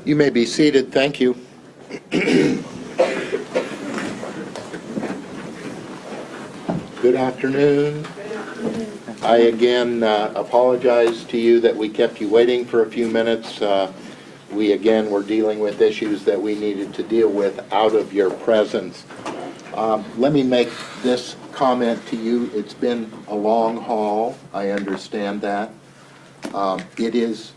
You may be seated. Thank you. Good afternoon. I again apologize to you that we kept you waiting for a few minutes. We again were dealing with issues that we needed to deal with out of your presence. Let me make this comment to you. It's been a long haul. I understand that. It is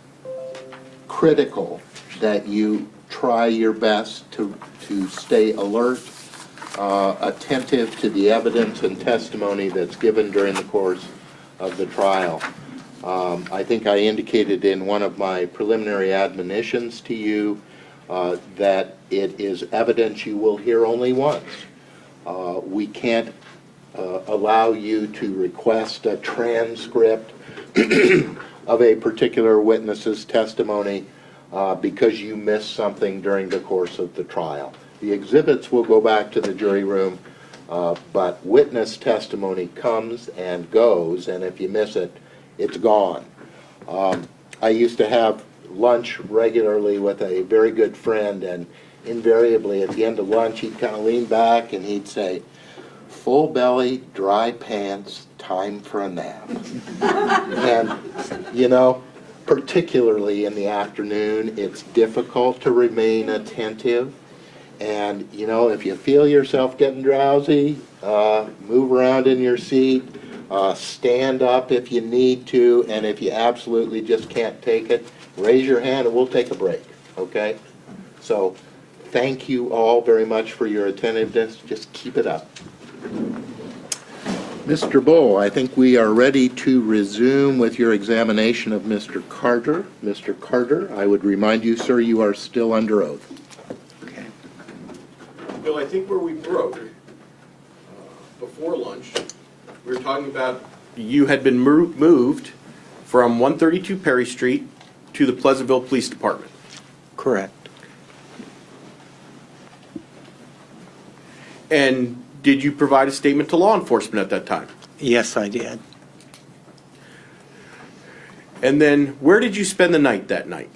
critical that you try your best to stay alert, attentive to the evidence and testimony that's given during the course of the trial. I think I indicated in one of my preliminary admonitions to you that it is evidence you will hear only once. We can't allow you to request a transcript of a particular witness's testimony because you missed something during the course of the trial. The exhibits will go back to the jury room, but witness testimony comes and goes, and if you miss it, it's gone. I used to have lunch regularly with a very good friend, and invariably at the end of lunch he'd kind of lean back and he'd say, "Full belly, dry pants, time for a nap." And, you know, particularly in the afternoon, it's difficult to remain attentive. And, you know, if you feel yourself getting drowsy, move around in your seat, stand up if you need to, and if you absolutely just can't take it, raise your hand and we'll take a break, okay? So, thank you all very much for your attentiveness. Just keep it up. Mr. Bull, I think we are ready to resume with your examination of Mr. Carter. Mr. Carter, I would remind you, sir, you are still under oath. Okay. Bill, I think where we broke before lunch, we were talking about you had been moved from 132 Perry Street to the Pleasantville Police Department. Correct. And did you provide a statement to law enforcement at that time? Yes, I did. And then where did you spend the night that night?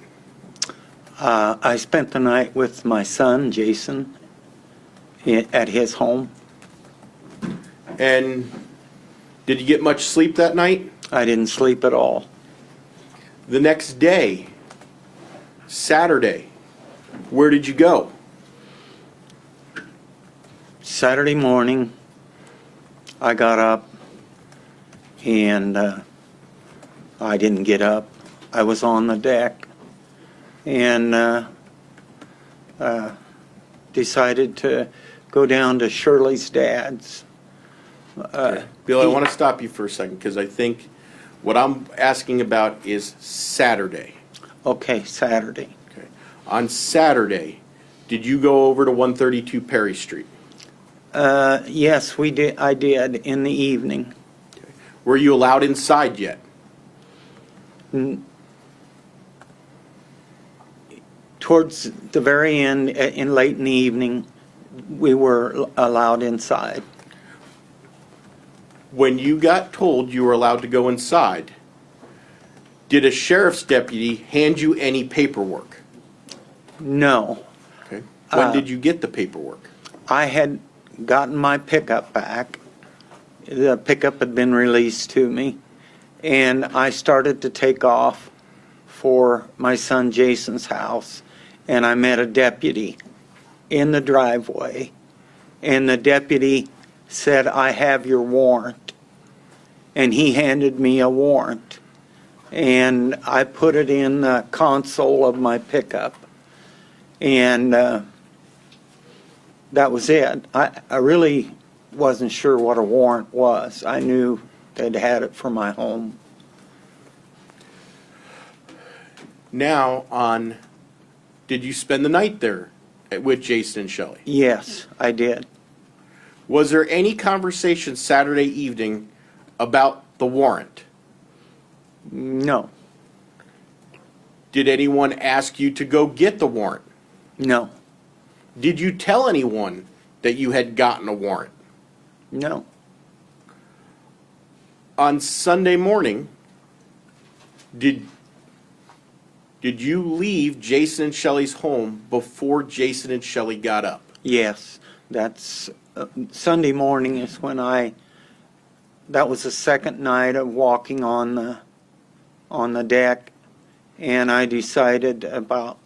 I spent the night with my son, Jason, at his home. And did you get much sleep that night? I didn't sleep at all. The next day, Saturday, where did you go? Saturday morning, I got up, and I didn't get up. I was on the deck, and decided to go down to Shirley's dad's. Bill, I want to stop you for a second because I think what I'm asking about is Saturday. Okay, Saturday. Okay. On Saturday, did you go over to 132 Perry Street? Yes, we did. I did in the evening. Okay. Were you allowed inside yet? Towards the very end, late in the evening, we were allowed inside. When you got told you were allowed to go inside, did a sheriff's deputy hand you any paperwork? No. Okay. When did you get the paperwork? I had gotten my pickup back. The pickup had been released to me, and I started to take off for my son Jason's house, and I met a deputy in the driveway, and the deputy said, "I have your warrant," and he handed me a warrant, and I put it in the console of my pickup, and that was it. I really wasn't sure what a warrant was. I knew they'd had it for my home. Now, did you spend the night there with Jason and Shelley? Yes, I did. Was there any conversation Saturday evening about the warrant? No. Did anyone ask you to go get the warrant? No. Did you tell anyone that you had gotten a warrant? No. On Sunday morning, Did you leave Jason and Shelley's home before Jason and Shelley got up? Yes, that's Sunday morning is when that was the second night of walking on the deck, and I decided about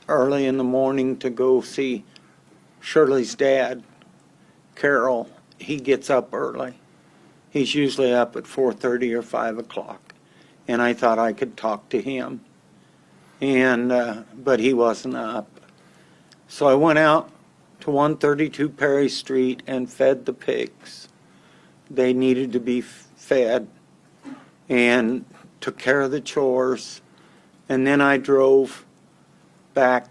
early in the morning to go see Shirley's dad, Carol. He gets up early. He's usually up at 4:30 or 5 o'clock, and I thought I could talk to him, but he wasn't up. So I went out to 132 Perry Street and fed the pigs. They needed to be fed, and took care of the chores, and then I drove back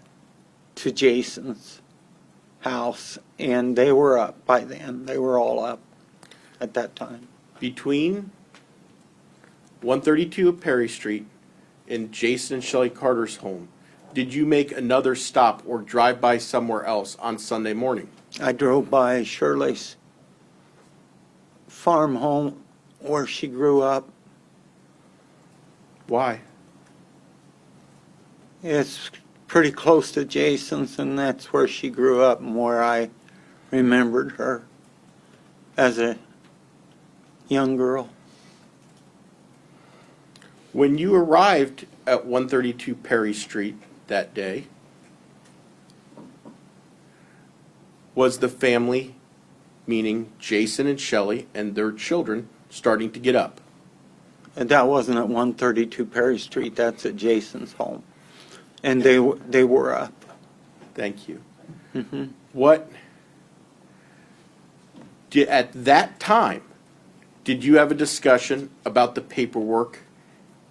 to Jason's house, and they were up by then. They were all up at that time. Between 132 Perry Street and Jason and Shelley Carter's home, did you make another stop or drive by somewhere else on Sunday morning? I drove by Shirley's farm home where she grew up. Why? It's pretty close to Jason's, and that's where she grew up and where I remembered her as a young girl. When you arrived at 132 Perry Street that day, was the family, meaning Jason and Shelley and their children, starting to get up? And that wasn't at 132 Perry Street, that's at Jason's home. And they were up. Thank you. Mm-hmm. At that time, did you have a discussion about the paperwork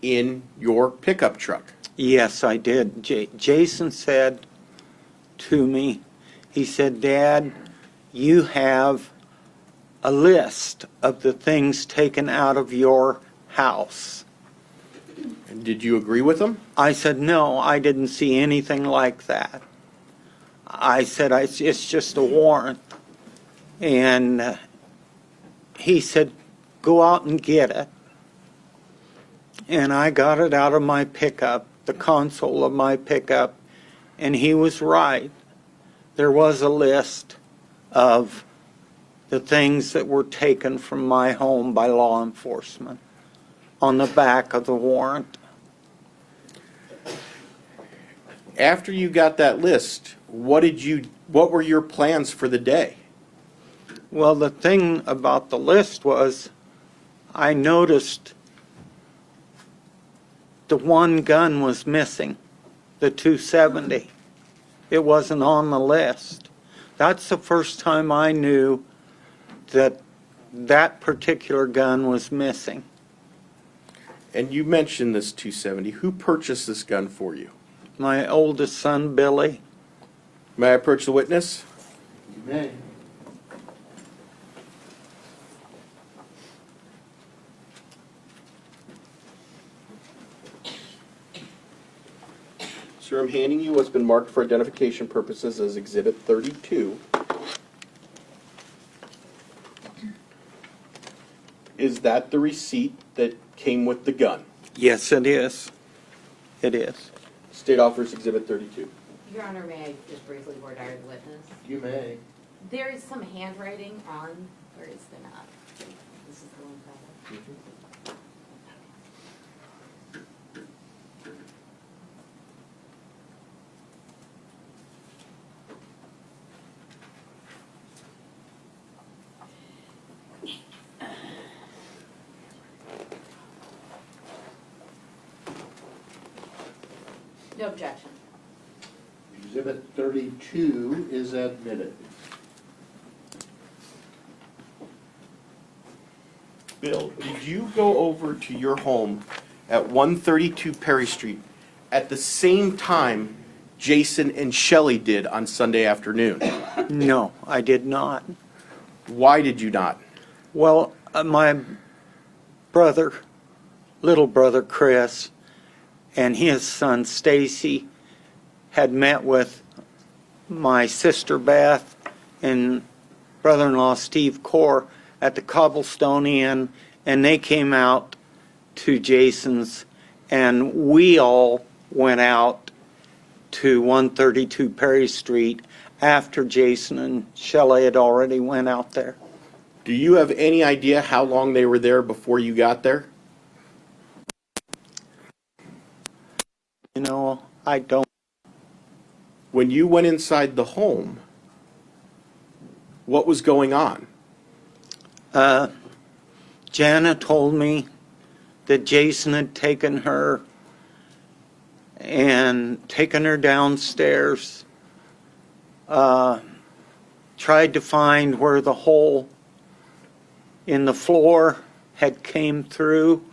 in your pickup truck? Yes, I did. Jason said to me, he said, "Dad, you have a list of the things taken out of your house." And did you agree with them? I said, "No, I didn't see anything like that." I said, "It's just a warrant." And he said, "Go out and get it." And I got it out of my pickup, the console of my pickup, and he was right. There was a list of the things that were taken from my home by law enforcement on the back of the warrant. After you got that list, what were your plans for the day? Well, the thing about the list was I noticed the one gun was missing, the .270. It wasn't on the list. That's the first time I knew that that particular gun was missing. And you mentioned this .270. Who purchased this gun for you? My oldest son, Billy. May I approach the witness? You may. Sir, I'm handing you what's been marked for identification purposes as Exhibit 32. Is that the receipt that came with the gun? Yes, it is. It is. State Officer's Exhibit 32. Your Honor, may I just briefly word our witness? You may. There is some handwriting on, where is the not? This is the one problem. No objection. Exhibit 32 is admitted. Bill, did you go over to your home at 132 Perry Street at the same time Jason and Shelley did on Sunday afternoon? No, I did not. Why did you not? Well, my brother, little brother Chris, and his son Stacy had met with my sister Beth and brother-in-law Steve Core at the Cobblestone Inn, and they came out to Jason's, and we all went out to 132 Perry Street after Jason and Shelley had already went out there. Do you have any idea how long they were there before you got there? You know, I don't. When you went inside the home, what was going on? Jana told me that Jason had taken her and taken her downstairs, tried to find where the hole in the floor had came through.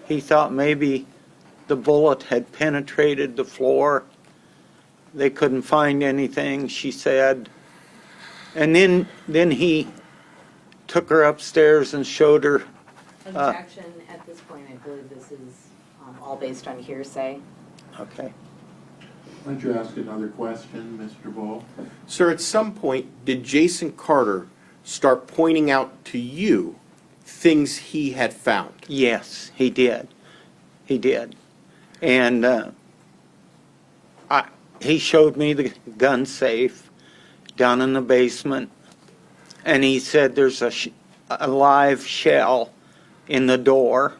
He thought maybe the bullet had penetrated the floor. They couldn't find anything, she said. And then he took her upstairs and showed her. Objection, at this point, I believe this is all based on hearsay. Okay. Why don't you ask another question, Mr. Ball? Sir, at some point, did Jason Carter start pointing out to you things he had found? Yes, he did. He did. And he showed me the gun safe down in the basement, and he said there's a live shell in the door.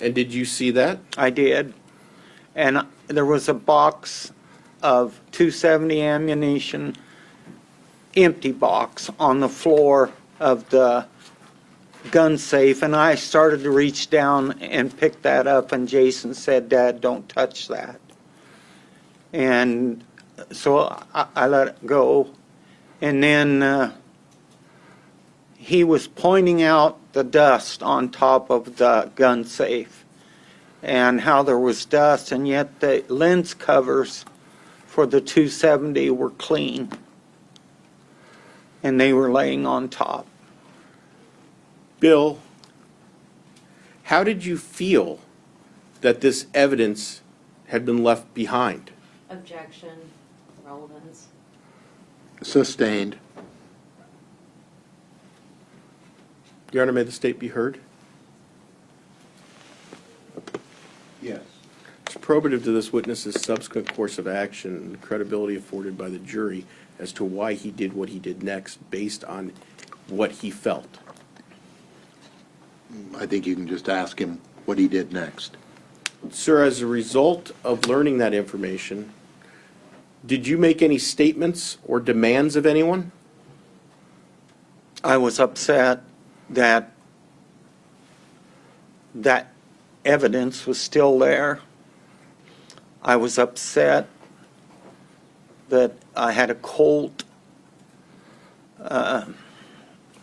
And did you see that? I did. And there was a box of .270 ammunition, empty box, on the floor of the gun safe, and I started to reach down and pick that up, and Jason said, "Dad, don't touch that." And so I let it go. And then he was pointing out the dust on top of the gun safe and how there was dust, and yet the lens covers for the .270 were clean, and they were laying on top. Bill, how did you feel that this evidence had been left behind? Objection, relevance. Sustained. Your Honor, may the state be heard? Yes. It's probative to this witness's subsequent course of action and credibility afforded by the jury as to why he did what he did next based on what he felt. I think you can just ask him what he did next. Sir, as a result of learning that information, did you make any statements or demands of anyone? I was upset that that evidence was still there. I was upset that I had a Colt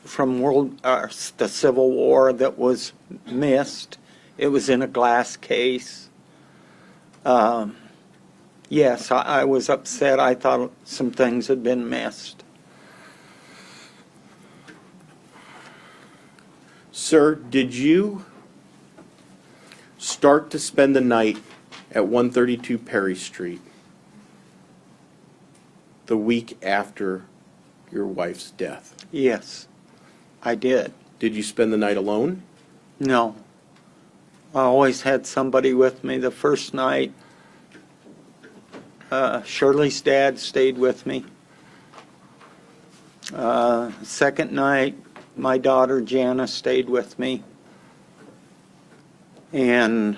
from the Civil War that was missed. It was in a glass case. Yes, I was upset. I thought some things had been missed. Sir, did you start to spend the night at 132 Perry Street the week after your wife's death? Yes, I did. Did you spend the night alone? No. I always had somebody with me. The first night, Shirley's dad stayed with me. Second night, my daughter Jana stayed with me. And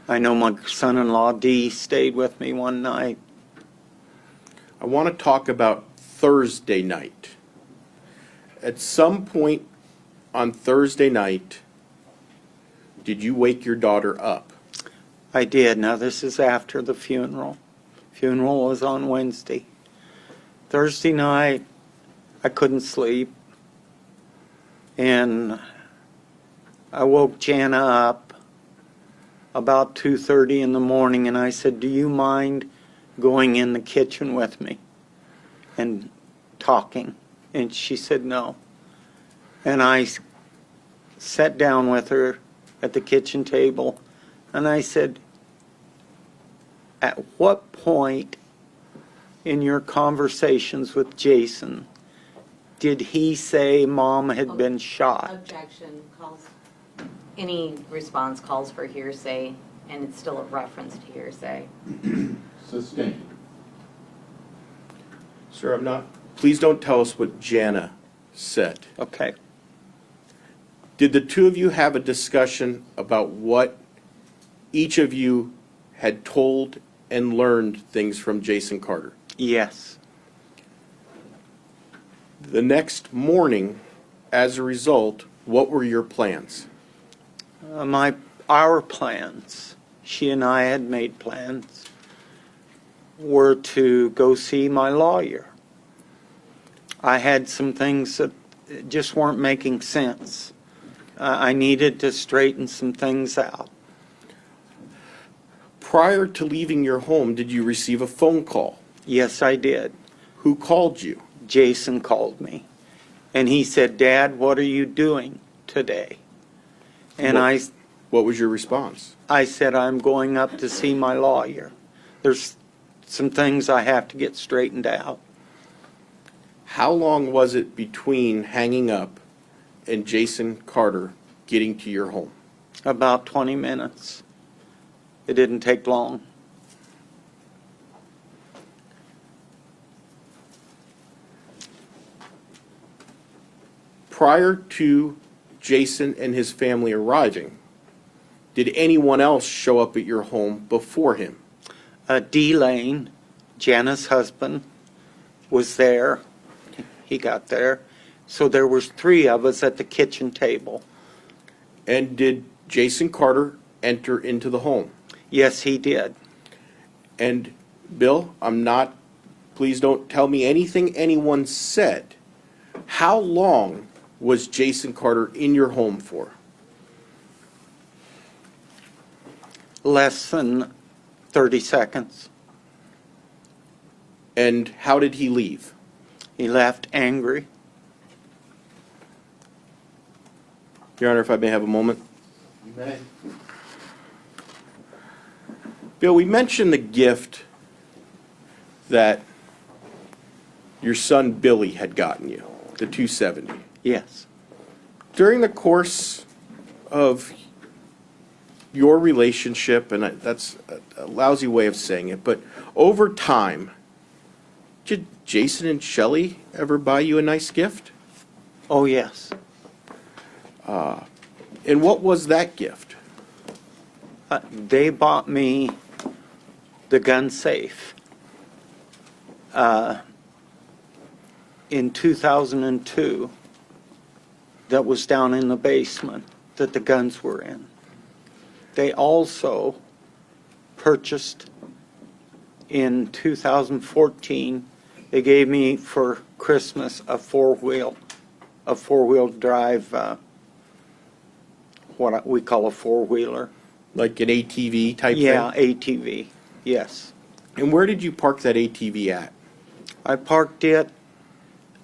I know my son-in-law Dee stayed with me one night. I want to talk about Thursday night. At some point on Thursday night, did you wake your daughter up? I did. Now this is after the funeral. Funeral was on Wednesday. Thursday night, I couldn't sleep. And I woke Jana up about 2:30 in the morning, and I said, "Do you mind going in the kitchen with me and talking?" And she said no. And I sat down with her at the kitchen table, and I said, "At what point in your conversations with Jason did he say Mom had been shot?" Objection, any response calls for hearsay and it's still a reference to hearsay. Sustained. Sir, please don't tell us what Jana said. Okay. Did the two of you have a discussion about what each of you had told and learned things from Jason Carter? Yes. The next morning, as a result, what were your plans? Our plans, she and I had made plans, were to go see my lawyer. I had some things that just weren't making sense. I needed to straighten some things out. Prior to leaving your home, did you receive a phone call? Yes, I did. Who called you? Jason called me, and he said, "Dad, what are you doing today?" And What was your response? I said, "I'm going up to see my lawyer. There's some things I have to get straightened out." How long was it between hanging up and Jason Carter getting to your home? About 20 minutes. It didn't take long. Prior to Jason and his family arriving, did anyone else show up at your home before him? D. Lane, Jana's husband, was there. He got there. So there was 3 of us at the kitchen table. And did Jason Carter enter into the home? Yes, he did. And Bill, please don't tell me anything anyone said. How long was Jason Carter in your home for? Less than 30 seconds. And how did he leave? He left angry. Your Honor, if I may have a moment. You may. Bill, we mentioned the gift that your son Billy had gotten you, the 270. Yes. During the course of your relationship, and that's a lousy way of saying it, but over time, did Jason and Shelley ever buy you a nice gift? Oh, yes. And what was that gift? They bought me the gun safe in 2002 that was down in the basement that the guns were in. They also purchased in 2014, they gave me for Christmas a four-wheel drive, what we call a four-wheeler. Like an ATV type thing? Yeah, ATV, yes. And where did you park that ATV at? I parked it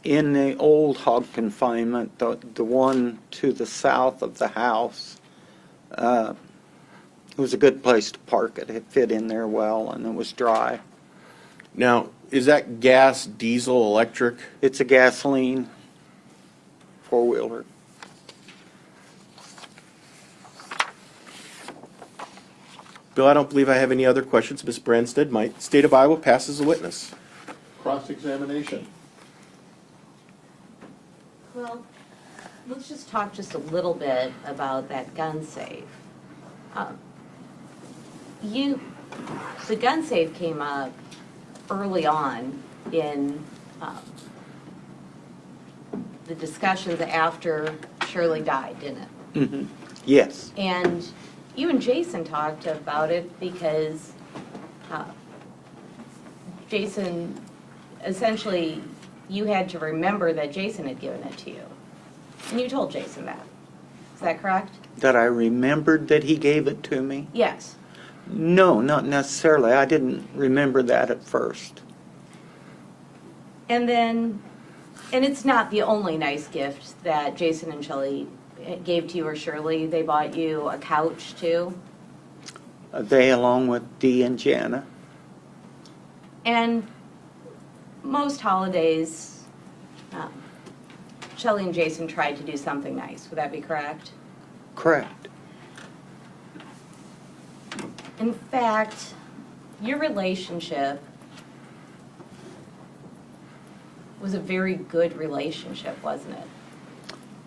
in the old hog confinement, the one to the south of the house. It was a good place to park it. It fit in there well, and it was dry. Now, is that gas, diesel, electric? It's a gasoline four-wheeler. Bill, I don't believe I have any other questions. Ms. Branstad might. State of Iowa passes the witness. Cross-examination. Well, let's just talk just a little bit about that gun safe. The gun safe came up early on in the discussions after Shirley died, didn't it? Mm-hmm. Yes. And you and Jason talked about it because Jason, essentially, you had to remember that Jason had given it to you. And you told Jason that. Is that correct? That I remembered that he gave it to me? Yes. No, not necessarily. I didn't remember that at first. And it's not the only nice gift that Jason and Shelley gave to you or Shirley. They bought you a couch too. They, along with Dee and Jana. And most holidays, Shelley and Jason tried to do something nice. Would that be correct? Correct. In fact, your relationship was a very good relationship, wasn't it?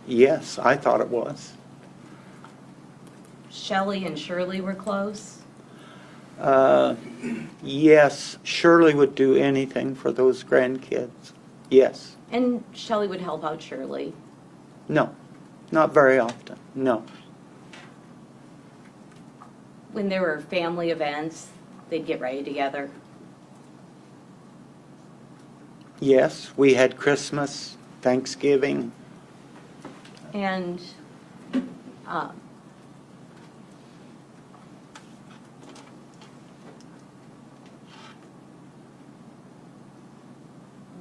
Yes, I thought it was. Shelley and Shirley were close. Yes, Shirley would do anything for those grandkids. Yes. And Shelley would help out Shirley. No, not very often. No. When there were family events, they'd get ready together. Yes, we had Christmas, Thanksgiving. And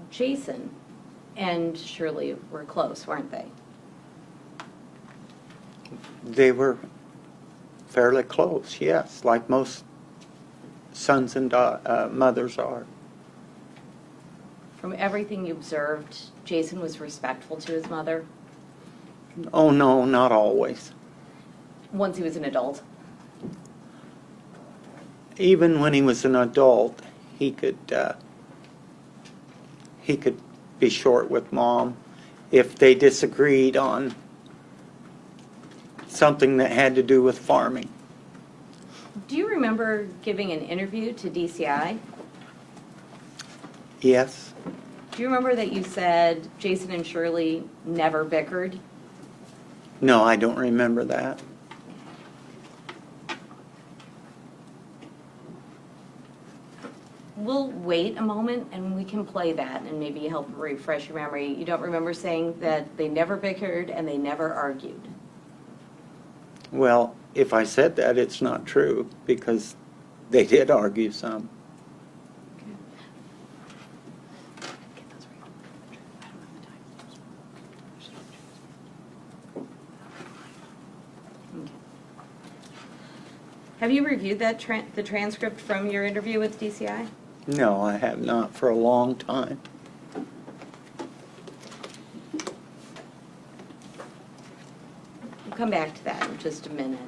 Jason and Shirley were close, weren't they? They were fairly close, yes, like most sons and mothers are. From everything you observed, Jason was respectful to his mother Oh, no, not always. once he was an adult. Even when he was an adult, he could be short with Mom if they disagreed on something that had to do with farming. Do you remember giving an interview to DCI? Yes, Do you remember that you said Jason and Shirley never bickered? no, I don't remember that. We'll wait a moment and we can play that and maybe help refresh your memory. You don't remember saying that they never bickered and they never argued? Well, if I said that, it's not true, because they did argue some. Have you reviewed that the transcript from your interview with DCI? No, I have not for a long time. We'll come back to that in just a minute.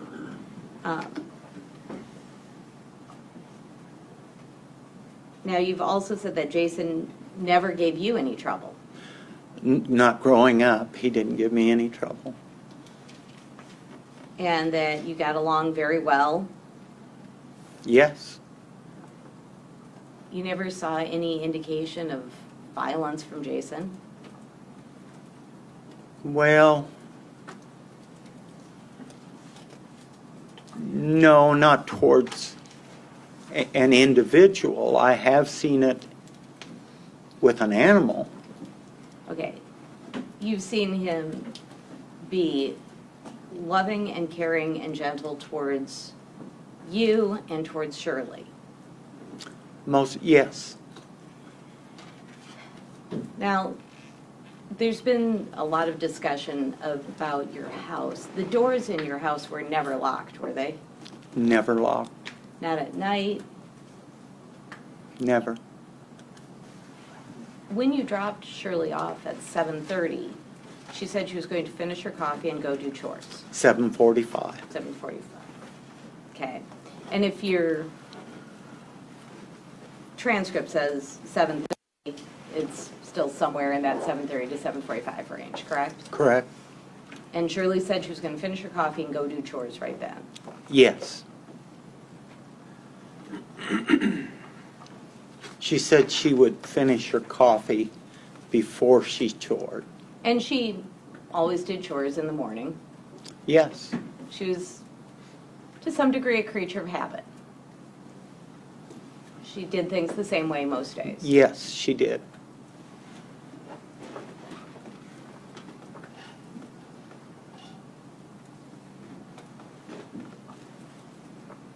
Now, you've also said that Jason never gave you any trouble. Not growing up, he didn't give me any trouble. And that you got along very well. Yes, You never saw any indication of violence from Jason? well, no, not towards an individual. I have seen it with an animal. Okay. You've seen him be loving and caring and gentle towards you and towards Shirley. Yes. Now, there's been a lot of discussion about your house. The doors in your house were never locked, were they? Never locked. Not at night. Never. When you dropped Shirley off at 7:30, she said she was going to finish her coffee and go do chores. 7:45. 7:45. Okay. And if your transcript says 7:30, it's still somewhere in that 7:30 to 7:45 range, correct? Correct. And Shirley said she was going to finish her coffee and go do chores right then. Yes. She said she would finish her coffee before she chored. And she always did chores in the morning. Yes. She was, to some degree, a creature of habit. She did things the same way most days. Yes, she did.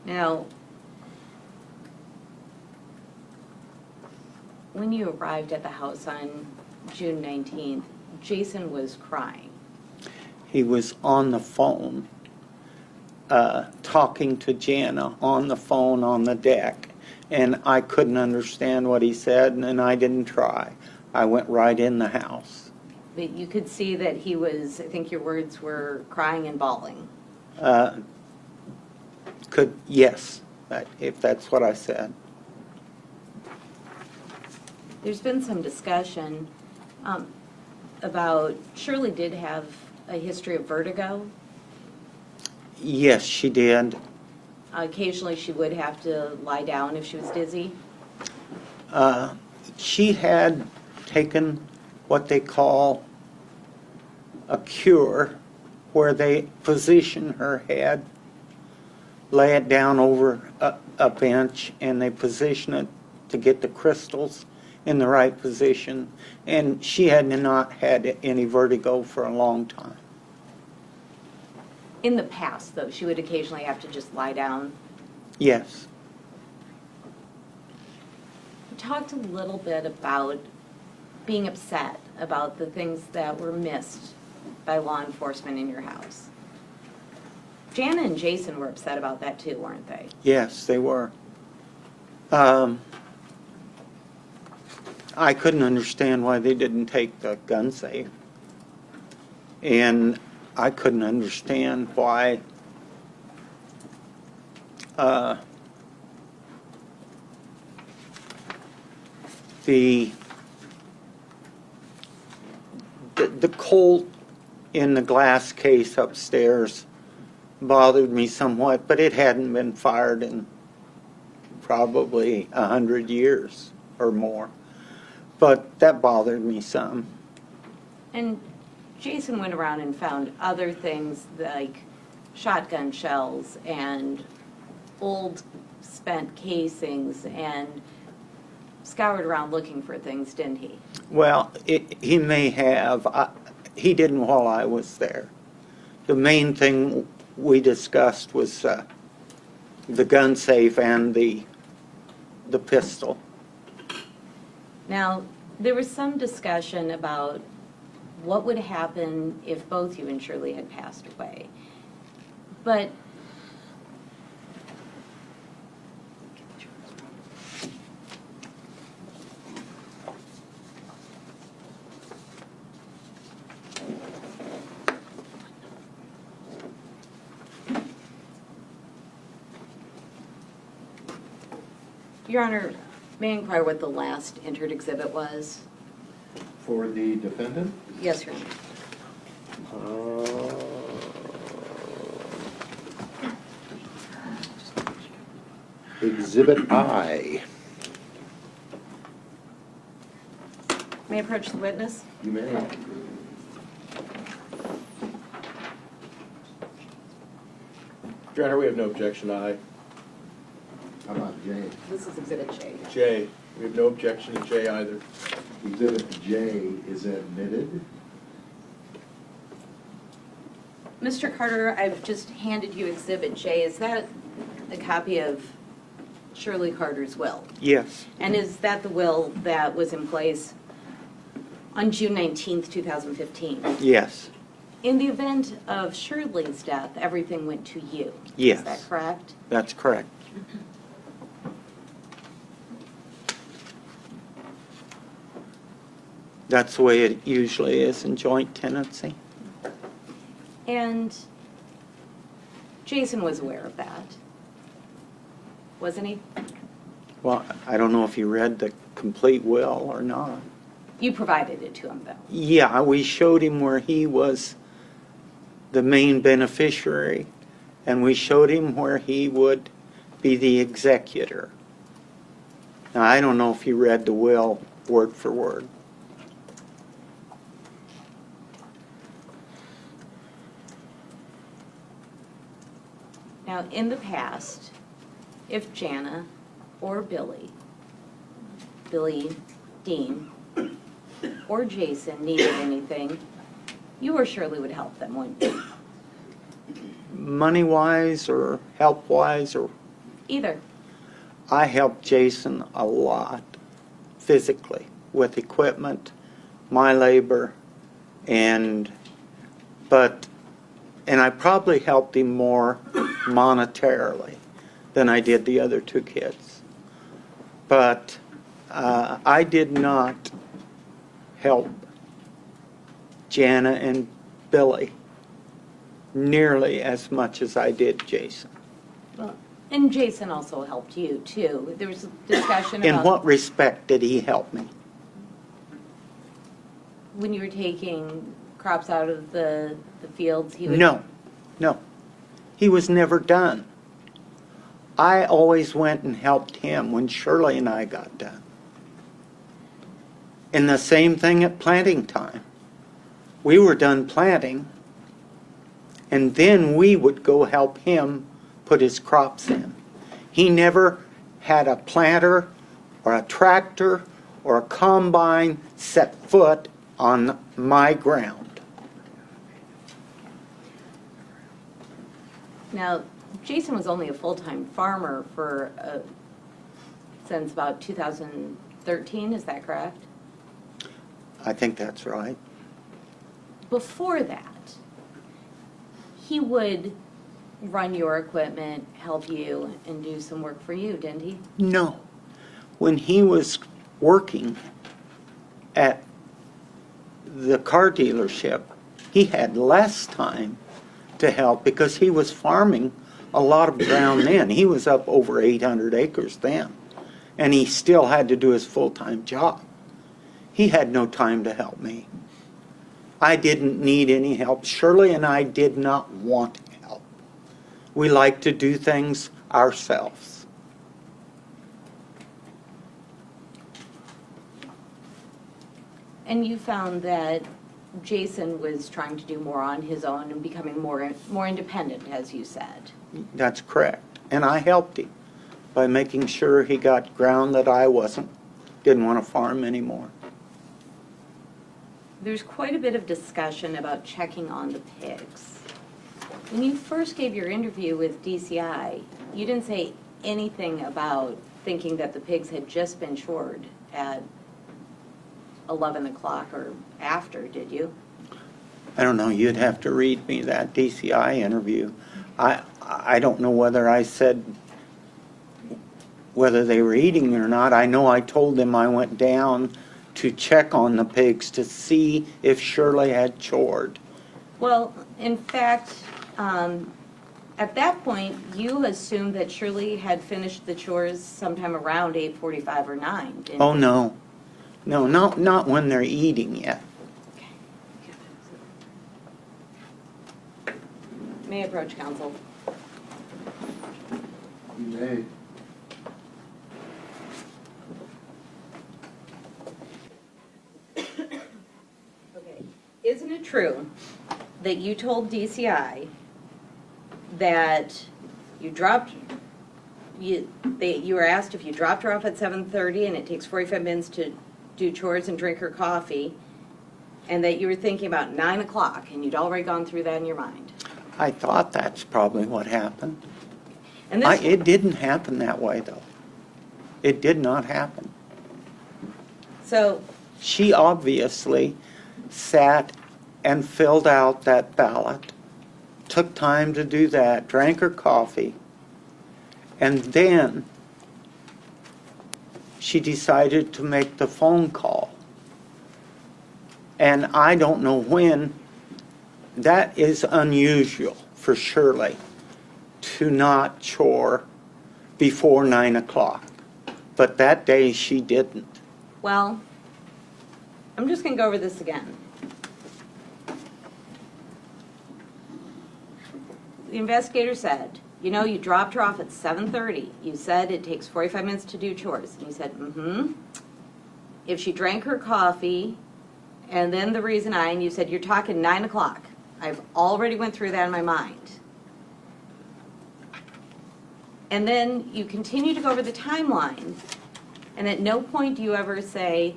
Now, when you arrived at the house on June 19th, Jason was crying. He was on the phone, talking to Jana on the phone on the deck, and I couldn't understand what he said, and I didn't try. I went right in the house. But you could see that he was, I think your words were crying and bawling. Yes, if that's what I said. There's been some discussion about Shirley did have a history of vertigo. Yes, she did. Occasionally, she would have to lie down if she was dizzy. She had taken what they call a cure, where they position her head, lay it down over a bench, and they position it to get the crystals in the right position. And she had not had any vertigo for a long time. In the past, though, she would occasionally have to just lie down. Yes. We talked a little bit about being upset about the things that were missed by law enforcement in your house. Jana and Jason were upset about that too, weren't they? Yes, they were. I couldn't understand why they didn't take the gun safe. And I couldn't understand why the Colt in the glass case upstairs bothered me somewhat, but it hadn't been fired in probably 100 years or more. But that bothered me some. And Jason went around and found other things like shotgun shells and old spent casings and scoured around looking for things, didn't he? Well, he may have. He didn't while I was there. The main thing we discussed was the gun safe and the pistol. Now, there was some discussion about what would happen if both you and Shirley had passed away. But Your Honor, may I inquire what the last entered exhibit was? For the defendant? Yes, Your Honor. Exhibit I. May I approach the witness? You may. Your Honor, we have no objection to I. How about J? This is Exhibit J. J, we have no objection to J either. Exhibit J is admitted. Mr. Carter, I've just handed you Exhibit J. Is that a copy of Shirley Carter's will? Yes. And is that the will that was in place on June 19th, 2015? Yes. In the event of Shirley's death, everything went to you. Yes. Is that correct? That's correct. That's the way it usually is in joint tenancy. And Jason was aware of that, wasn't he? Well, I don't know if you read the complete will or not. You provided it to him, though. Yeah, we showed him where he was the main beneficiary, and we showed him where he would be the executor. Now, I don't know if you read the will word for word. Now, in the past, if Jana or Billy Dean, or Jason needed anything, you or Shirley would help them, wouldn't you? Money-wise or help-wise, or Either. I helped Jason a lot physically with equipment, my labor, and I probably helped him more monetarily than I did the other two kids. But I did not help Jana and Billy nearly as much as I did Jason. Well, And Jason also helped you, too. There was a discussion In about what respect did he help me? when you were taking crops out of the fields, he would... No. He was never done. I always went and helped him when Shirley and I got done. And the same thing at planting time. We were done planting, and then we would go help him put his crops in. He never had a planter or a tractor or a combine set foot on my ground. Now, Jason was only a full-time farmer for, since about 2013, is that correct? I think that's right. Before that, he would run your equipment, help you, and do some work for you, didn't he? No. When he was working at the car dealership, he had less time to help because he was farming a lot of ground then. He was up over 800 acres then, and he still had to do his full-time job. He had no time to help me. I didn't need any help. Shirley and I did not want help. We like to do things ourselves. And you found that Jason was trying to do more on his own and becoming more independent, as you said. That's correct. And I helped him by making sure he got ground that I didn't want to farm anymore. There's quite a bit of discussion about checking on the pigs. When you first gave your interview with DCI, you didn't say anything about thinking that the pigs had just been shored at 11 o'clock or after, did you? I don't know, you'd have to read me that DCI interview. I don't know whether I said whether they were eating or not. I know I told them I went down to check on the pigs to see if Shirley had chored. Well, in fact, at that point, you assumed that Shirley had finished the chores sometime around 8:45 or 9, didn't Oh, you? no. No, not when they're eating yet. May I approach counsel? You may. Okay. Isn't it true that you told DCI that you were asked if you dropped her off at 7:30 and it takes 45 minutes to do chores and drink her coffee, and that you were thinking about 9 o'clock and you'd already gone through that in your mind? I thought that's probably what happened. And this, It didn't happen that way, though. It did not happen. so, She obviously sat and filled out that ballot, took time to do that, drank her coffee, and then she decided to make the phone call. And I don't know when. That is unusual for Shirley to not chore before 9 o'clock. But that day she didn't. well, I'm just going to go over this again. The investigator said, you know, you dropped her off at 7:30. You said it takes 45 minutes to do chores. And you said, mm-hmm. If she drank her coffee, and then the reason and you said, you're talking 9 o'clock. I've already went through that in my mind. And then you continue to go over the timeline, and at no point do you ever say,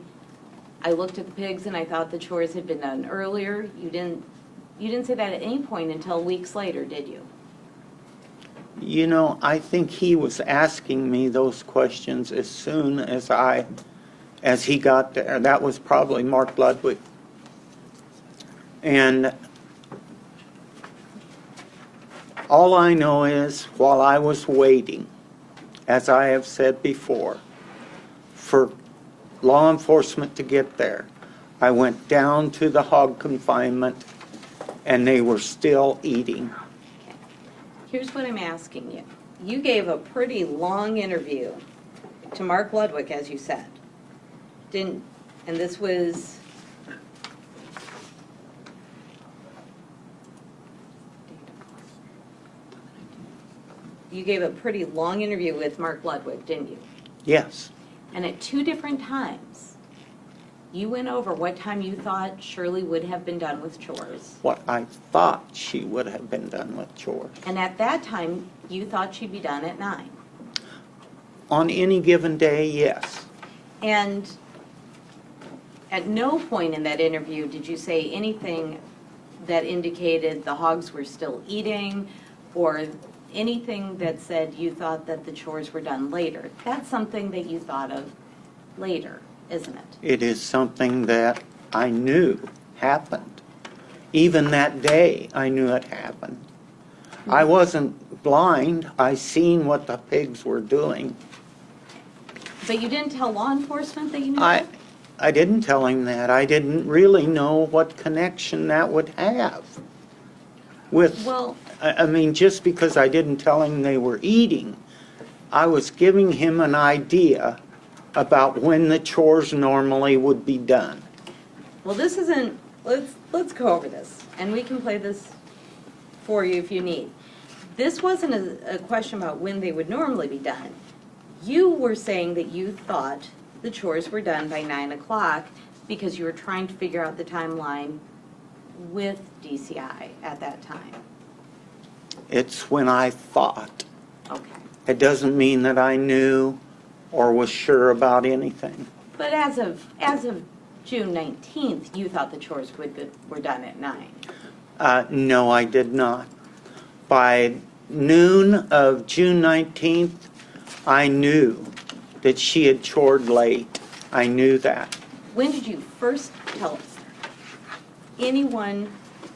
I looked at the pigs and I thought the chores had been done earlier. You didn't say that at any point until weeks later, did you? You know, I think he was asking me those questions as soon as he got there. That was probably Mark Ludwig. And all I know is, while I was waiting, as I have said before, for law enforcement to get there, I went down to the hog confinement, and they were still eating. Here's what I'm asking you. you gave a pretty long interview to Mark Ludwig, as you said. And this was, you gave a pretty long interview with Mark Ludwig, didn't you? Yes. And at 2 different times, you went over what time you thought Shirley would have been done with chores. What I thought she would have been done with chores. And at that time, you thought she'd be done at 9. On any given day, yes. And at no point in that interview did you say anything that indicated the hogs were still eating or anything that said you thought that the chores were done later. That's something that you thought of later, isn't it? It is something that I knew happened. Even that day, I knew it happened. I wasn't blind. I seen what the pigs were doing. But you didn't tell law enforcement that you knew that? I didn't tell him that. I didn't really know what connection that would have with, Well, I mean, just because I didn't tell him they were eating, I was giving him an idea about when the chores normally would be done. well, this isn't, let's go over this, and we can play this for you if you need. This wasn't a question about when they would normally be done. You were saying that you thought the chores were done by 9 o'clock because you were trying to figure out the timeline with DCI at that time. It's when I thought. Okay. It doesn't mean that I knew or was sure about anything. But as of June 19th, you thought the chores were done at 9. No, I did not. By noon of June 19th, I knew that she had chored late. I knew that. When did you first tell anyone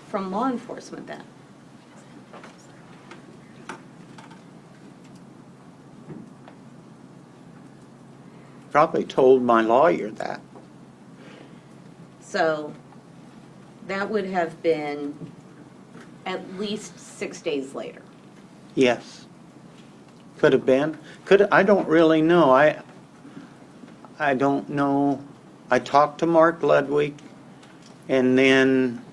from law enforcement then? Probably told my lawyer that. So that would have been at least 6 days later. Yes. Could have been. I don't really know. I don't know. I talked to Mark Ludwig, and then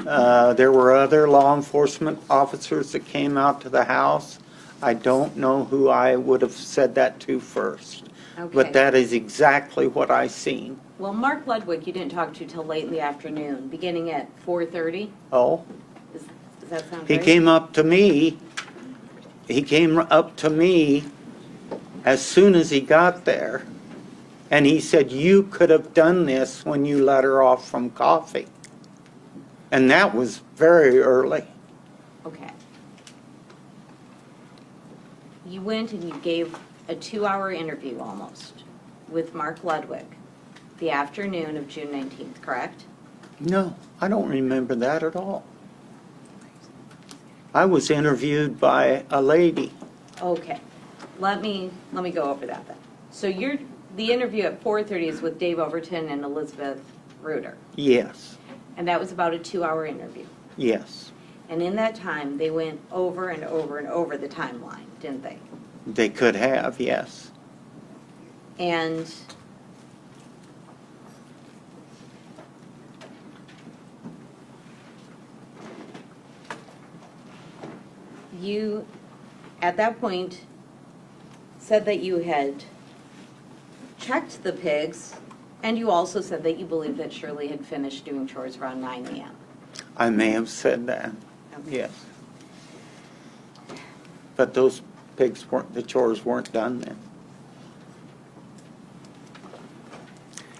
there were other law enforcement officers that came out to the house. I don't know who I would have said that to first. Okay. But that is exactly what I seen. Well, Mark Ludwig, you didn't talk to till late in the afternoon, beginning at 4:30. Oh, Does that sound he right? came up to me. He came up to me as soon as he got there, and he said, "You could have done this when you let her off from coffee." And that was very early. Okay. You went and you gave a 2-hour interview almost with Mark Ludwig the afternoon of June 19th, correct? No, I don't remember that at all. I was interviewed by a lady. Okay. Let me go over that then. So the interview at 4:30 is with Dave Overton and Elizabeth Reuter. Yes, And that was about a 2-hour interview. yes. And in that time, they went over and over and over the timeline, didn't they? They could have, yes. And you, at that point, said that you had checked the pigs, and you also said that you believed that Shirley had finished doing chores around 9 a.m. I may have said that, Okay. yes. But those pigs weren't, the chores weren't done then.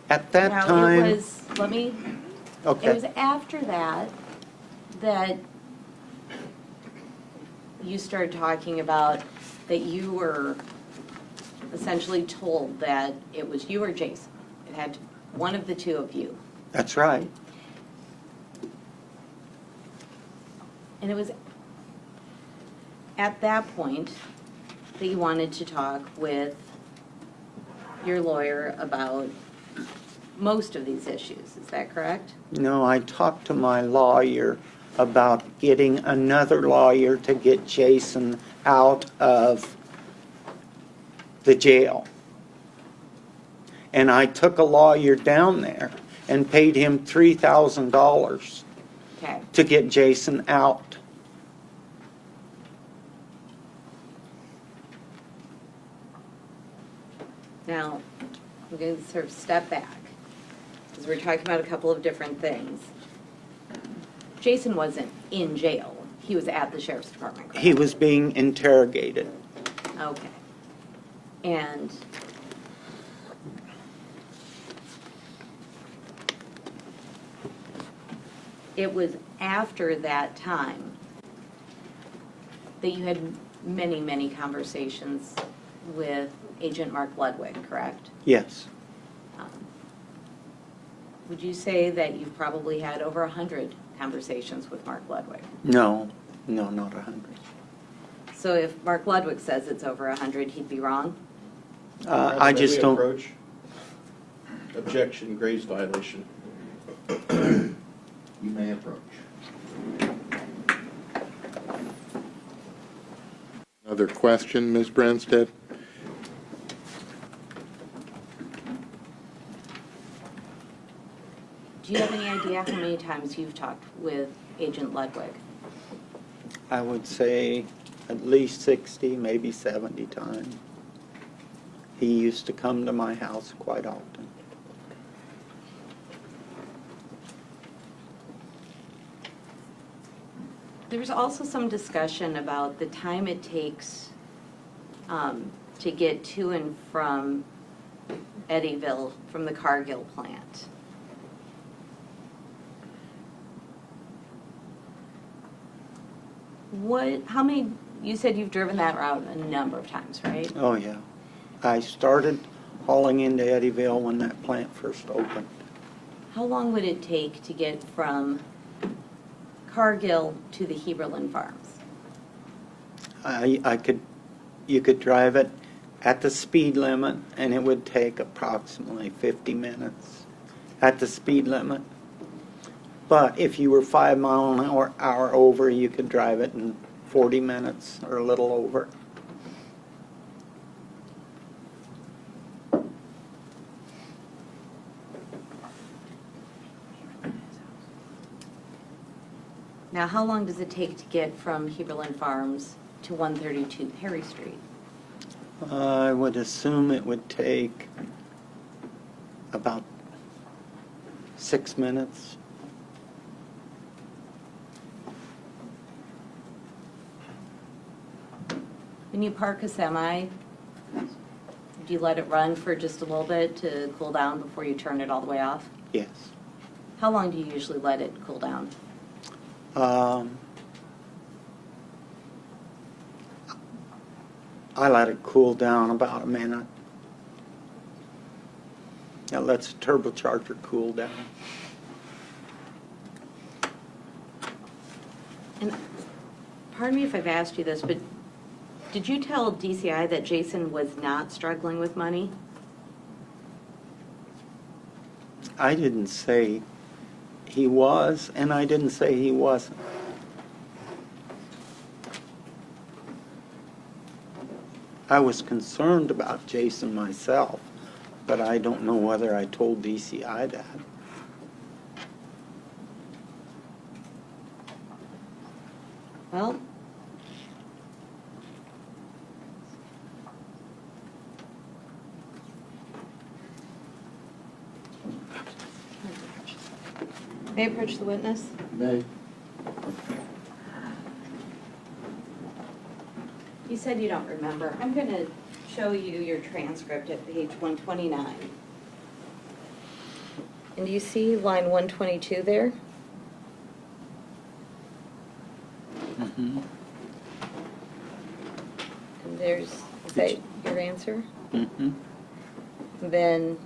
At that Now, time. it was, it Okay, was after that you started talking about that you were essentially told that it was you or Jason. It had one of the two of you. that's right. And it was at that point that you wanted to talk with your lawyer about most of these issues. Is that correct? No, I talked to my lawyer about getting another lawyer to get Jason out of the jail. And I took a lawyer down there and paid him $3,000 Okay. to get Jason out. Now, I'm going to sort of step back, because we're talking about a couple of different things. Jason wasn't in jail. He was at the sheriff's department, correct? He was being interrogated. Okay. And it was after that time that you had many, many conversations with Agent Mark Ludwig, correct? Yes. Would you say that you've probably had over 100 conversations with Mark Ludwig? No, not 100. So if Mark Ludwig says it's over 100, he'd be wrong? I just May we don't. approach? Objection, Graves violation. You may approach. Another question, Ms. Branstad? Do you have any idea how many times you've talked with Agent Ludwig? I would say at least 60, maybe 70 times. He used to come to my house quite often. There was also some discussion about the time it takes to get to and from Eddyville from the Cargill plant. How many, you said you've driven that route a number of times, right? Oh, yeah. I started hauling into Eddyville when that plant first opened. How long would it take to get from Cargill to the Heberlin Farms? You could drive it at the speed limit, and it would take approximately 50 minutes at the speed limit. But if you were 5 mile an hour over, you could drive it in 40 minutes or a little over. Now, how long does it take to get from Heberlin Farms to 132 Perry Street? I would assume it would take about 6 minutes. When you park a semi, do you let it run for just a little bit to cool down before you turn it all the way off? Yes. How long do you usually let it cool down? I let it cool down about a minute. It lets the turbocharger cool down. And pardon me if I've asked you this, but did you tell DCI that Jason was not struggling with money? I didn't say he was, and I didn't say he wasn't. I was concerned about Jason myself, but I don't know whether I told DCI that. Well, may I approach the witness? May. You said you don't remember. I'm going to show you your transcript at page 129. And do you see line 122 there? Mm-hmm. And is that your answer? Mm-hmm. Then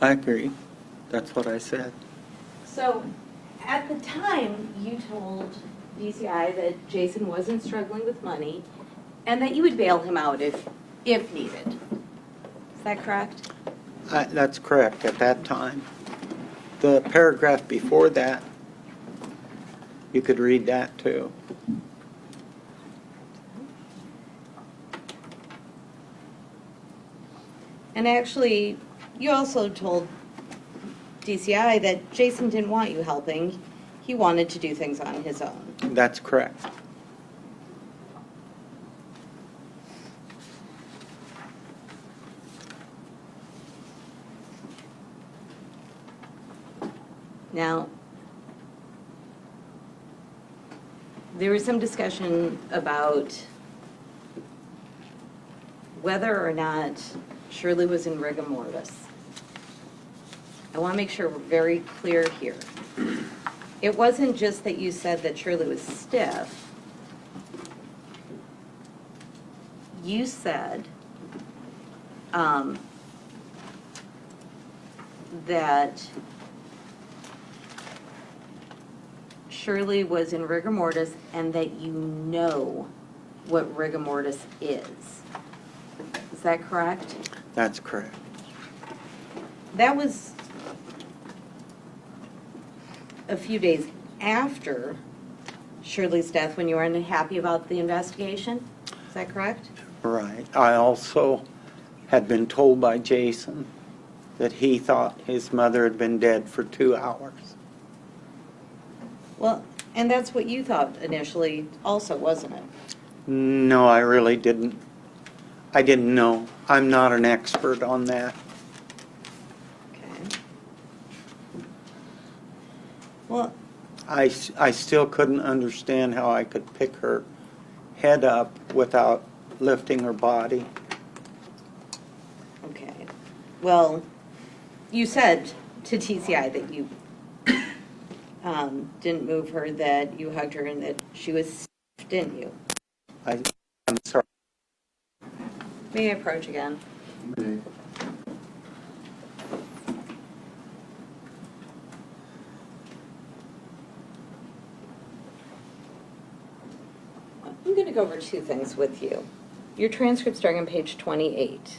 I agree. That's what I said. so at the time, you told DCI that Jason wasn't struggling with money and that you would bail him out if if needed. Is that correct? That's correct, at that time. The paragraph before that, you could read that too. And actually, you also told DCI that Jason didn't want you helping. He wanted to do things on his own. That's correct. Now, there was some discussion about whether or not Shirley was in rigor mortis. I want to make sure we're very clear here. It wasn't just that you said that Shirley was stiff. You said that Shirley was in rigor mortis and that you know what rigor mortis is. Is that correct? That's correct. That was a few days after Shirley's death when you were unhappy about the investigation. Is that correct? Right. I also had been told by Jason that he thought his mother had been dead for 2 hours. Well, and that's what you thought initially also, wasn't it? No, I really didn't. I didn't know. I'm not an expert on that. Okay. Well, I still couldn't understand how I could pick her head up without lifting her body. okay. Well, you said to TCI that you didn't move her, that you hugged her, and that she was stiff, didn't you? I'm sorry. May I approach again? I'm going to go over two things with you. Your transcript starting on page 28.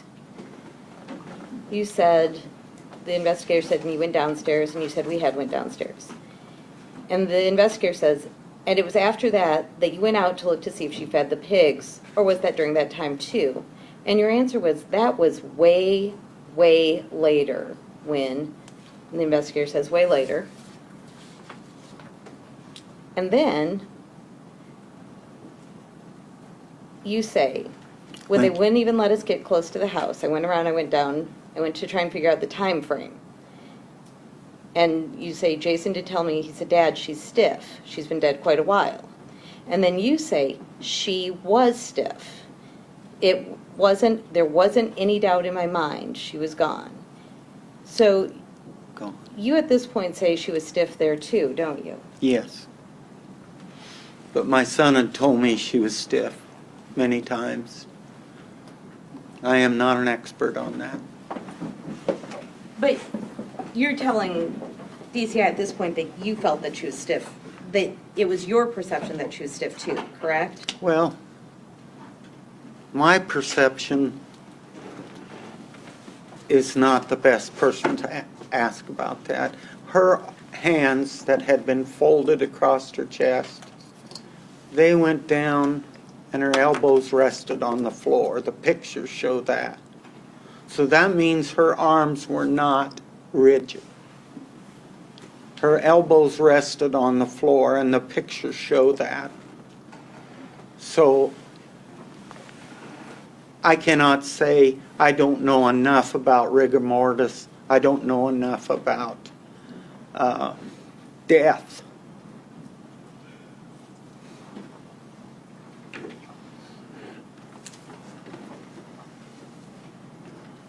You said, the investigator said, and you went downstairs, and you said, we had went downstairs. And the investigator says, and it was after that that you went out to look to see if she fed the pigs, or was that during that time too? And your answer was, that was way, way later when, and the investigator says, way later. And then you say, when they wouldn't even let us get close to the house, I went around, I went down, I went to try and figure out the time frame. And you say, Jason did tell me, he said, Dad, she's stiff. She's been dead quite a while. And then you say, she was stiff. There wasn't any doubt in my mind she was gone. So Go. you at this point say she was stiff there too, don't you? Yes. But my son had told me she was stiff many times. I am not an expert on that. But you're telling DCI at this point that you felt that she was stiff, that it was your perception that she was stiff too, correct? Well, my perception is not the best person to ask about that. Her hands that had been folded across her chest, they went down and her elbows rested on the floor. The pictures show that. So that means her arms were not rigid. Her elbows rested on the floor, and the pictures show that. So I cannot say I don't know enough about rigor mortis. I don't know enough about death.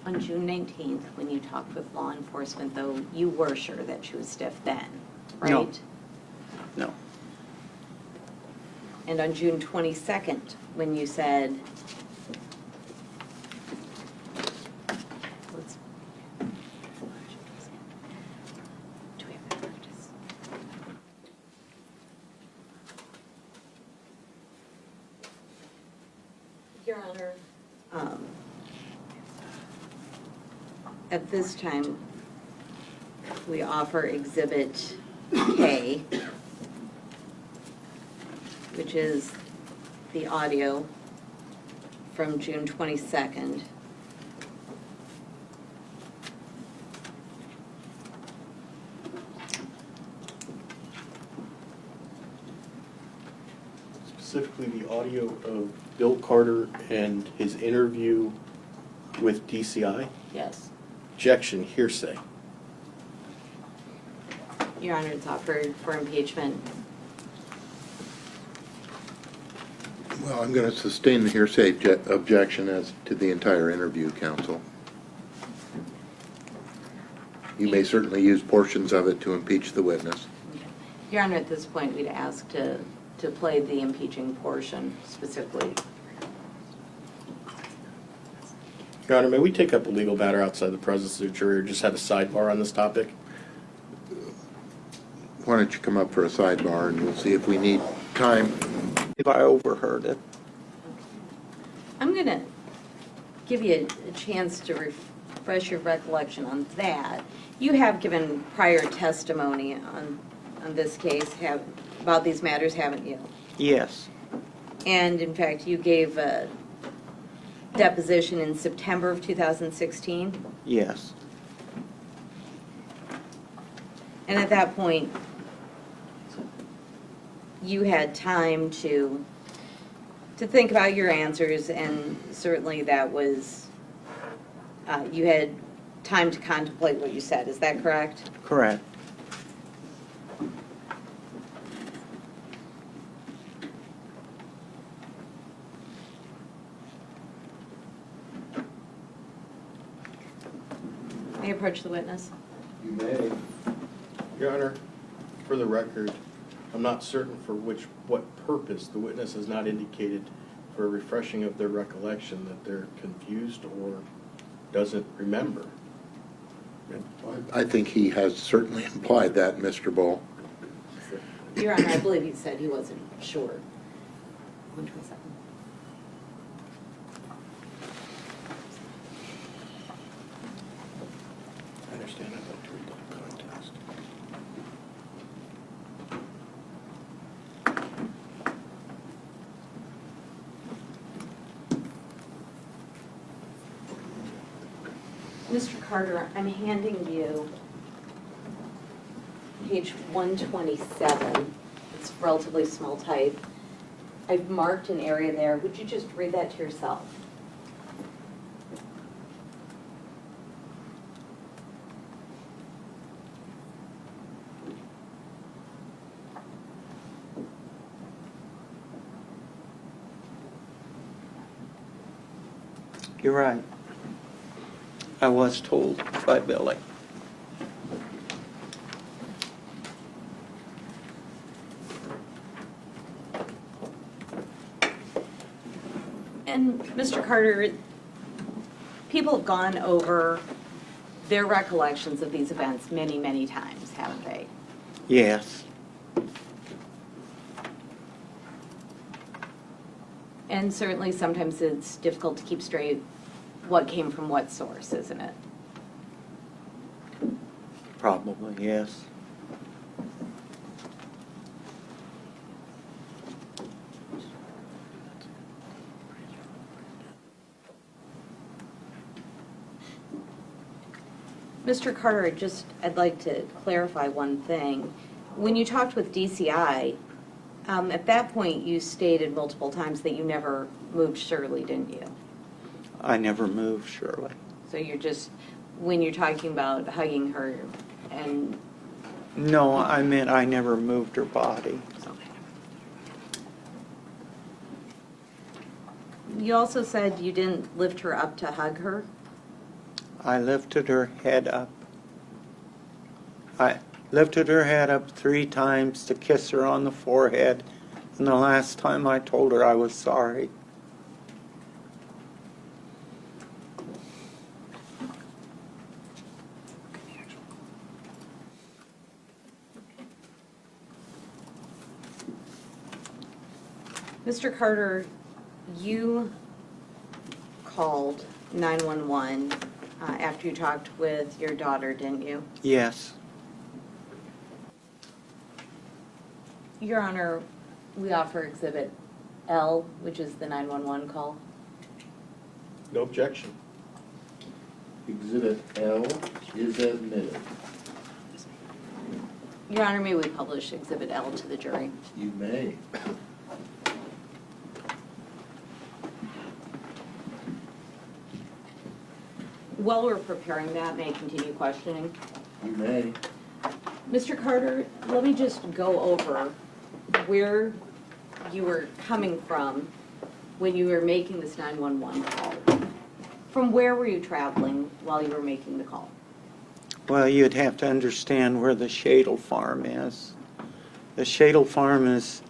On June 19th, when you talked with law enforcement, though, you were sure that she was stiff then, right? No. And on June 22nd, when you said, let's, do we have that practice? Your Honor, at this time, we offer Exhibit K, which is the audio from June 22nd. Specifically, the audio of Bill Carter and his interview with DCI. Yes. Objection, hearsay. Your Honor, it's offered for impeachment. Well, I'm going to sustain the hearsay objection as to the entire interview, counsel. You may certainly use portions of it to impeach the witness. Your Honor, at this point, we'd ask to play the impeaching portion specifically. Your Honor, may we take up a legal matter outside the presence of the jury or just have a sidebar on this topic? Why don't you come up for a sidebar and we'll see if we need time. If I overheard it. I'm going to give you a chance to refresh your recollection on that. You have given prior testimony on this case about these matters, haven't you? Yes. And in fact, you gave a deposition in September of 2016. Yes. And at that point, you had time to think about your answers, and certainly that was, you had time to contemplate what you said. Is that correct? Correct. May I approach the witness? You may. Your Honor, for the record, I'm not certain for what purpose the witness has not indicated for a refreshing of their recollection that they're confused or doesn't remember. I think he has certainly implied that, Mr. Bull. Your Honor, I believe he said he wasn't sure. 127. I understand. I'd like to read that context. Mr. Carter, I'm handing you page 127. It's relatively small type. I've marked an area there. Would you just read that to yourself? You're right. I was told by Billy. And Mr. Carter, people have gone over their recollections of these events many, many times, haven't they? Yes. And certainly sometimes it's difficult to keep straight what came from what source, isn't it? Probably, yes. Mr. Carter, I'd like to clarify one thing. When you talked with DCI, at that point you stated multiple times that you never moved Shirley, didn't you? I never moved Shirley. So when you're talking about hugging her and... No, I meant I never moved her body. You also said you didn't lift her up to hug her? I lifted her head up. I lifted her head up 3 times to kiss her on the forehead, and the last time I told her I was sorry. Mr. Carter, you called 911 after you talked with your daughter, didn't you? Yes. Your Honor, we offer Exhibit L, which is the 911 call. No objection. Exhibit L is admitted. Your Honor, may we publish Exhibit L to the jury? You may. While we're preparing that, may I continue questioning? You may. Mr. Carter, let me just go over where you were coming from when you were making this 911 call. From where were you traveling while you were making the call? Well, you'd have to understand where the Shadle Farm is. The Shadle Farm is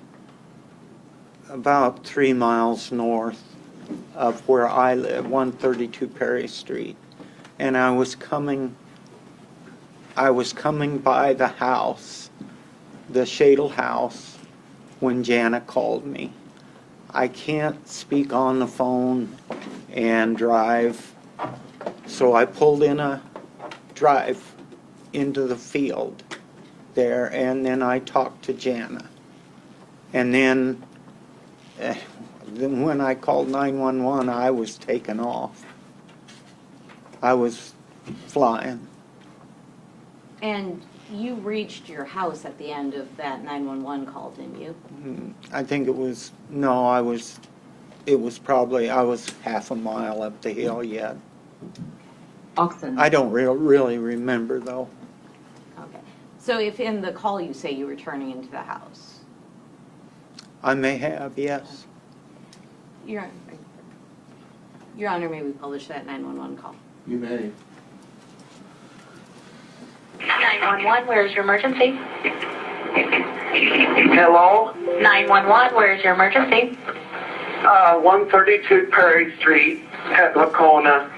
about 3 miles north of where I live, 132 Perry Street. And I was coming by the house, the Shadle house, when Jana called me. I can't speak on the phone and drive, so I pulled in a drive into the field there, and then I talked to Jana. And then when I called 911, I was taken off. I was flying. And you reached your house at the end of that 911 call, didn't you? I think it was, no, I was half a mile up the hill yet. Oxen. I don't really remember, though. Okay. So if in the call you say you were turning into the house? I may have, yes. Your Honor, may we publish that 911 call? You may. 911, where's your emergency? Hello, 911, where's your emergency? 132 Perry Street at Lacona.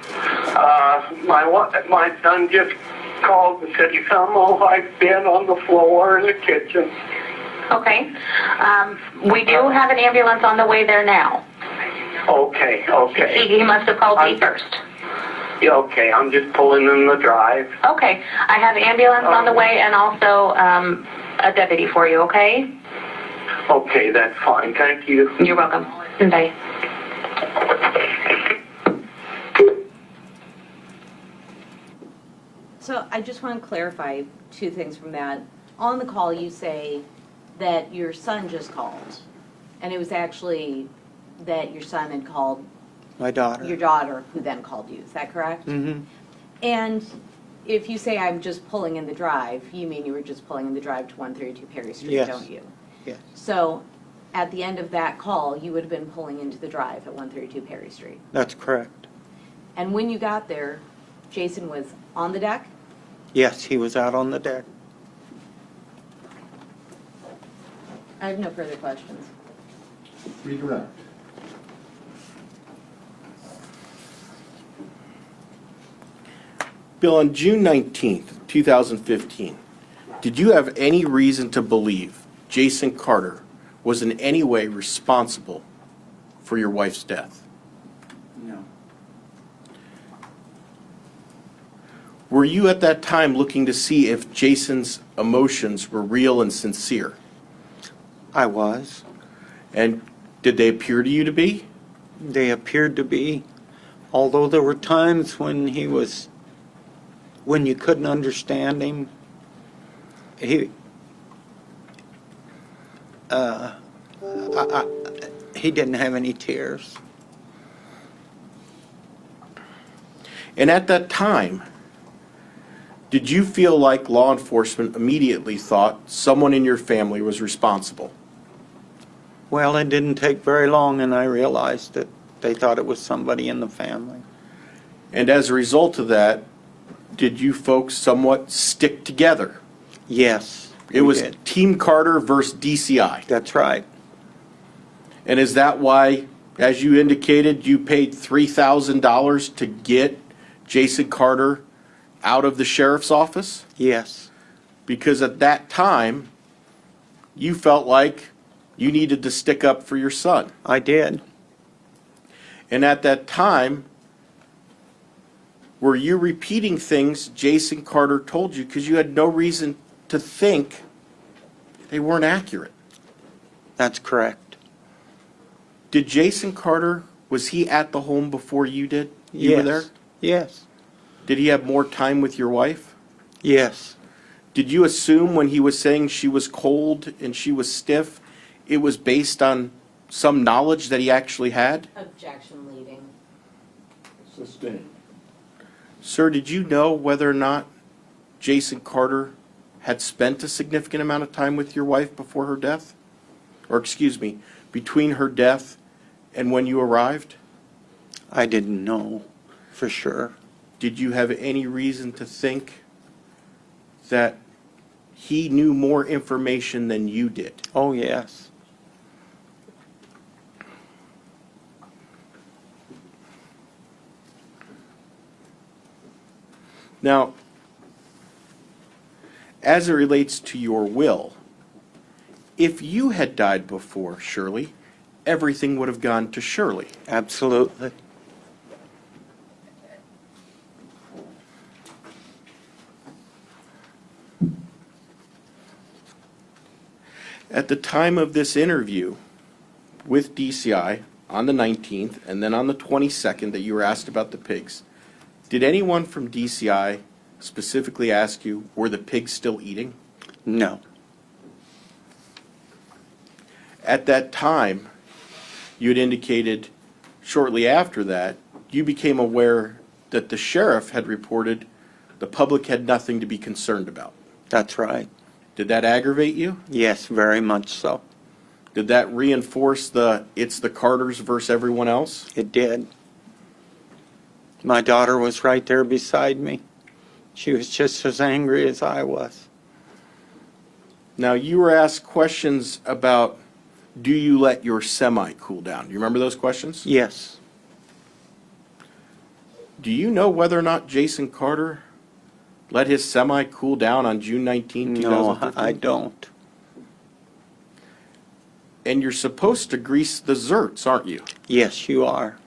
My son just called and said he found my wife dead on the floor in the kitchen. Okay. We do have an ambulance on the way there now. Okay. He must have called me first. Yeah, okay, I'm just pulling in the drive. Okay. I have ambulance on the way and also a deputy for you, okay? Okay, that's fine. Thank you. You're welcome. Bye. So I just want to clarify two things from that. On the call, you say that your son just called, and it was actually that your son had called My daughter. your daughter, who then called you. Is that correct? Mm-hmm. And if you say I'm just pulling in the drive, you mean you were just pulling in the drive to 132 Perry Street, Yes. don't you? Yes. So at the end of that call, you would have been pulling into the drive at 132 Perry Street. That's correct. And when you got there, Jason was on the deck? Yes, he was out on the deck. I have no further questions. Redirect. Bill, on June 19th, 2015, did you have any reason to believe Jason Carter was in any way responsible for your wife's death? No. Were you at that time looking to see if Jason's emotions were real and sincere? I was. And did they appear to you to be? They appeared to be, although there were times when when you couldn't understand him, he didn't have any tears. And at that time, did you feel like law enforcement immediately thought someone in your family was responsible? Well, it didn't take very long, and I realized that they thought it was somebody in the family. And as a result of that, did you folks somewhat stick together? Yes, It we was did. Team Carter versus DCI. That's right. And is that why, as you indicated, you paid $3,000 to get Jason Carter out of the sheriff's office? Yes, Because at that time, you felt like you needed to stick up for your son. I did. And at that time, Were you repeating things Jason Carter told you because you had no reason to think they weren't accurate? That's correct. Did Jason Carter, was he at the home before you did? You Yes. were there? Yes. Did he have more time with your wife? Yes. Did you assume when he was saying she was cold and she was stiff, it was based on some knowledge that he actually had? Objection leading. Sustained. Sir, did you know whether or not Jason Carter had spent a significant amount of time with your wife before her death? Or, excuse me, between her death and when you arrived? I didn't know for sure. Did you have any reason to think that he knew more information than you did? Oh, yes. Now, as it relates to your will, if you had died before Shirley, everything would have gone to Shirley. Absolutely. At the time of this interview with DCI on the 19th and then on the 22nd that you were asked about the pigs, did anyone from DCI specifically ask you, were the pigs still eating? No. At that time, you had indicated shortly after that, you became aware that the sheriff had reported the public had nothing to be concerned about. That's right. Did that aggravate you? Yes, very much so. Did that reinforce it's the Carters versus everyone else? It did. My daughter was right there beside me. She was just as angry as I was. Now, you were asked questions about, do you let your semi cool down? Do you remember those questions? Yes. Do you know whether or not Jason Carter let his semi cool down on June 19, 2015? No, I don't. And you're supposed to grease the zerts, aren't you? Yes, you are.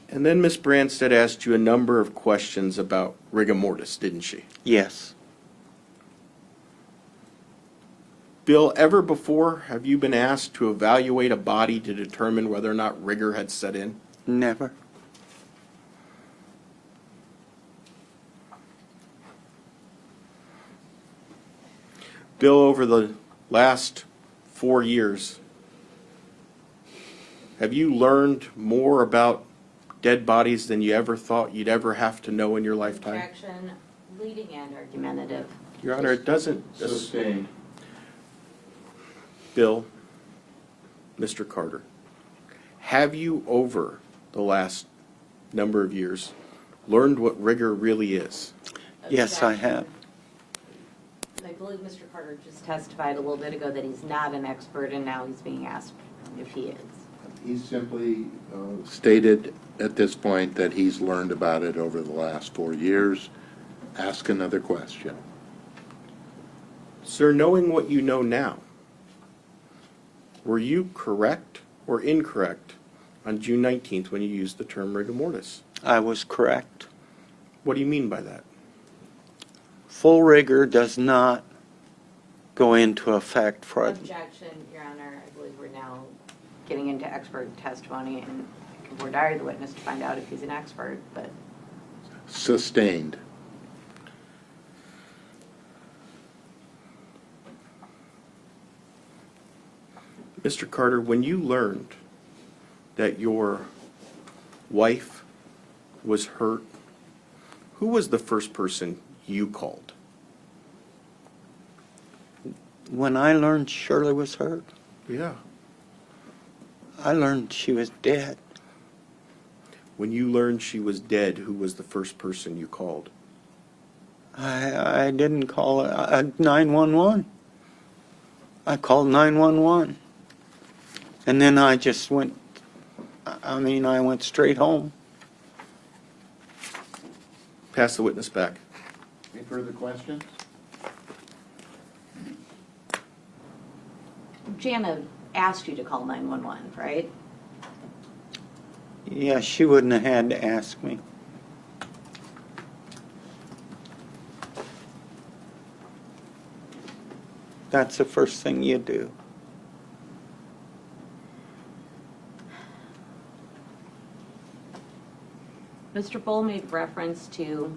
And then Miss Branstad asked you a number of questions about rigor mortis, didn't she? Yes. Bill, ever before have you been asked to evaluate a body to determine whether or not rigor had set in? Never. Bill, over the last 4 years, have you learned more about dead bodies than you ever thought you'd ever have to know in your lifetime? Objection leading and argumentative. Your Honor, it doesn't. Sustained. Bill, Mr. Carter, have you over the last number of years learned what rigor really is? Yes, I Objection. have. I believe Mr. Carter just testified a little bit ago that he's not an expert, and now he's being asked if he is. He's simply stated at this point that he's learned about it over the last 4 years. Ask another question. Sir, knowing what you know now, were you correct or incorrect on June 19th when you used the term rigor mortis? I was correct. What do you mean by that? Full rigor does not go into effect for Objection, Your Honor. I believe we're now getting into expert testimony, and I can board the witness to find out if he's an expert, but Sustained. Mr. Carter, when you learned that your wife was hurt, who was the first person you called? when I learned Shirley was hurt, Yeah. I learned she was dead. When you learned she was dead, who was the first person you called? I didn't call 911. I called 911. And then I just went, I went straight home. Pass the witness back. Any further questions? Jana asked you to call 911, right? Yeah, she wouldn't have had to ask me. That's the first thing you do. Mr. Bull made reference to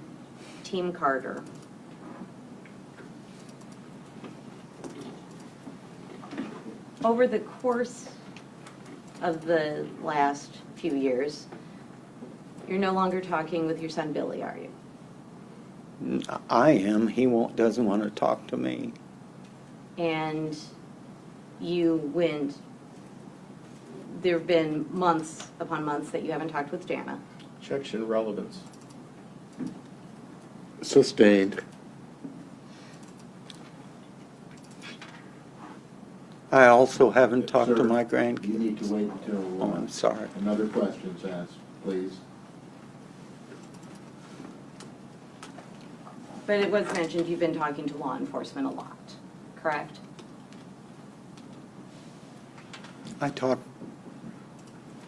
Team Carter. Over the course of the last few years, you're no longer talking with your son Billy, are you? I am. He doesn't want to talk to me. And there have been months upon months that you haven't talked with Jana. Objection, relevance. Sustained. I also haven't talked to Sir, my You grandkids. need to wait until Oh, I'm sorry. another question's asked, please. But it was mentioned you've been talking to law enforcement a lot, correct? I talked,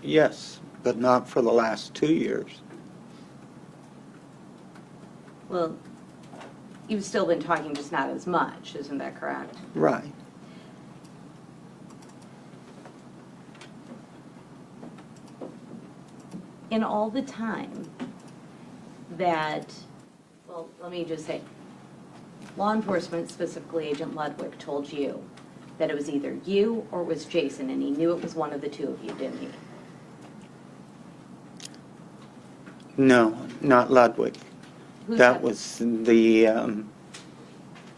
yes, but not for the last 2 years. Well, you've still been talking, just not as much, isn't that correct? Right. In all the time that, well, let me just say, law enforcement, specifically Agent Ludwig, told you that it was either you or it was Jason, and he knew it was one of the two of you, didn't he? No, not Ludwig. Who That said- was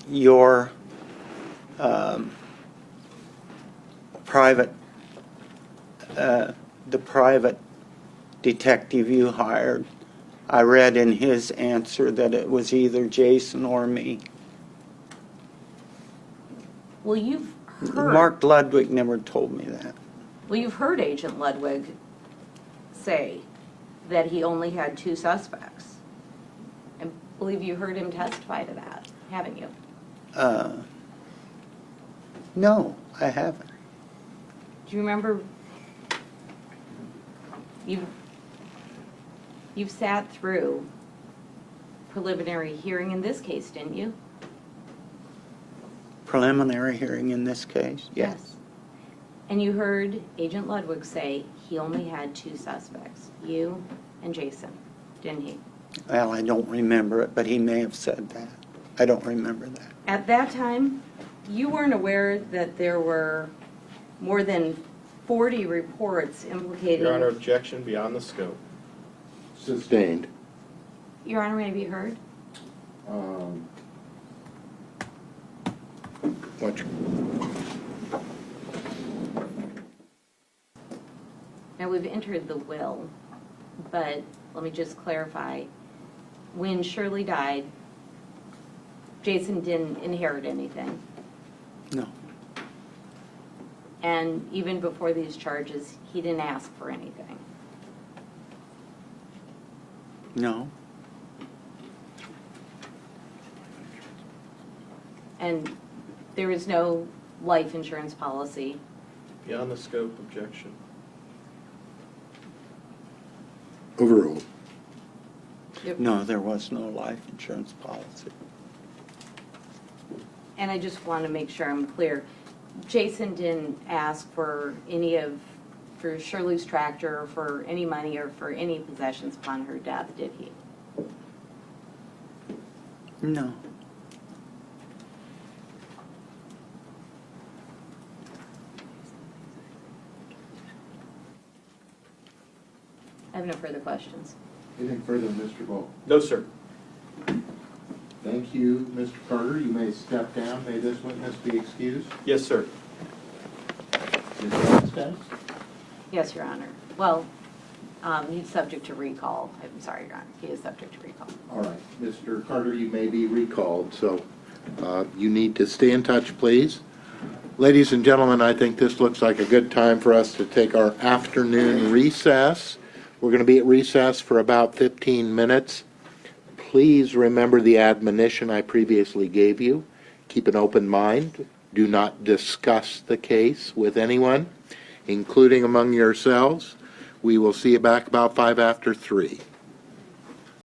your private, the private detective you hired. I read in his answer that it was either Jason or me. Well, you've heard. Mark Ludwig never told me that. Well, you've heard Agent Ludwig say that he only had 2 suspects. I believe you heard him testify to that, haven't you? No, I haven't. Do you remember, you've sat through preliminary hearing in this case, didn't you? Preliminary hearing in this case? Yes. And you heard Agent Ludwig say he only had 2 suspects, you and Jason, didn't he? Well, I don't remember it, but he may have said that. I don't remember that. At that time, you weren't aware that there were more than 40 reports implicating... Your Honor, objection beyond the scope. Sustained. Your Honor, may be heard? Watch. Now, we've entered the will, but let me just clarify. When Shirley died, Jason didn't inherit anything. No. And even before these charges, he didn't ask for anything. No. And there is no life insurance policy. Beyond the scope, objection. Overruled. No, there was no life insurance policy. And I just want to make sure I'm clear. Jason didn't ask for for Shirley's tractor, or for any money, or for any possessions upon her death, did he? No. I have no further questions. Anything further, Mr. Bull? No, sir. Thank you, Mr. Carter. You may step down. May this witness be excused. Yes, sir. Ms. Ronstadt? Yes, Your Honor. Well, he's subject to recall. I'm sorry, Your Honor. He is subject to recall. All right. Mr. Carter, you may be recalled, so you need to stay in touch, please. Ladies and gentlemen, I think this looks like a good time for us to take our afternoon recess. We're going to be at recess for about 15 minutes. Please remember the admonition I previously gave you. Keep an open mind. Do not discuss the case with anyone, including among yourselves. We will see you back about 3:05.